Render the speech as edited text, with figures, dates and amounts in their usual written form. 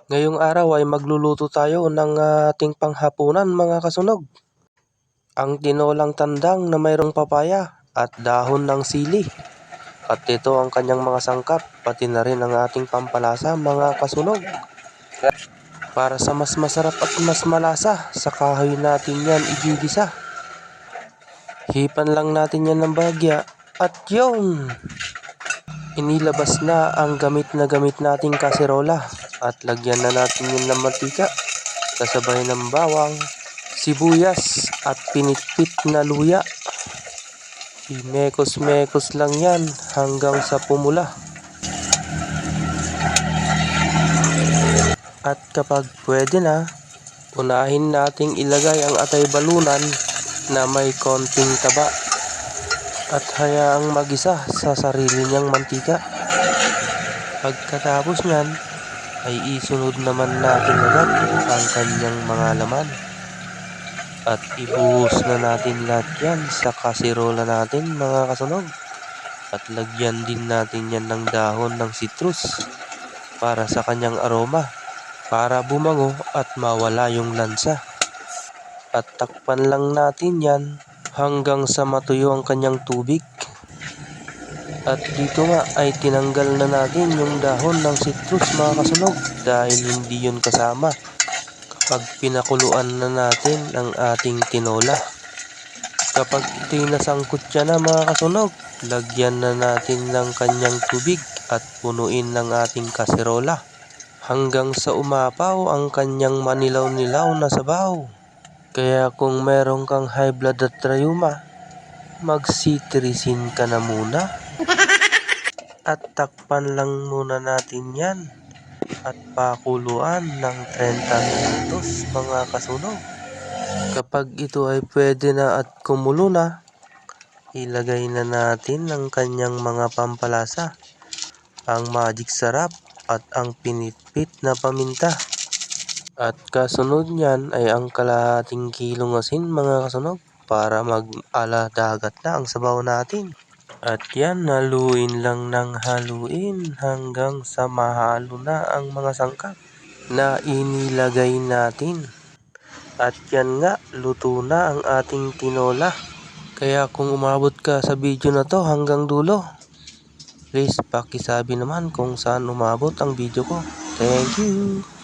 Ngayong araw ay magluluto tayo ng ating panghapunan mga kasunog. Ang tinolang tandang na mayroong papaya at dahon ng sili. At ito ang kanyang mga sangkap, pati na rin ang ating pampalasa mga kasunog. Para sa mas masarap at mas malasa, sa kahoy natin yan igigisa. Hipan lang natin yan ng bahagya at yun! Inilabas na ang gamit nating kaserola at lagyan na natin yun ng mantika kasabay ng bawang, sibuyas at pinitpit na luya. Imekos-mekos lang yan hanggang sa pumula. At kapag pwede na, unahin nating ilagay ang atay balunan na may konting taba at hayaang mag-isa sa sarili niyang mantika. Pagkatapos niyan ay isunod naman natin agad ang kanyang mga laman at ibuhos na natin lahat yan sa kaserola natin mga kasunog. At lagyan din natin yan ng dahon ng citrus para sa kanyang aroma, para bumango at mawala yung lansa. At takpan lang natin yan hanggang sa matuyo ang kanyang tubig. At dito nga ay tinanggal na natin yung dahon ng citrus mga kasunog dahil hindi yun kasama kapag pinakuluan na natin ang ating tinola. Kapag ito'y nasangkot siya na mga kasunog, lagyan na natin ng kanyang tubig at punuin ng ating kaserola hanggang sa umapaw ang kanyang manilaw-nilaw na sabaw. Kaya kung meron kang high blood at rayuma, mag-cetirizine ka na muna. At takpan lang muna natin yan at pakuluan ng 30 minutos mga kasunog. Kapag ito ay pwede na at kumulo na, ilagay na natin ang kanyang mga pampalasa, ang magic sarap at ang pinitpit na paminta. At kasunod niyan ay ang kalahating kilong asin mga kasunog para mag-ala dagat na ang sabaw natin. At yan, haluin lang ng haluin hanggang sa mahalo na ang mga sangkap na inilagay natin. At yan nga, luto na ang ating tinola. Kaya kung umabot ka sa video na to hanggang dulo, please pakisabi naman kung saan umabot ang video ko. Thank you!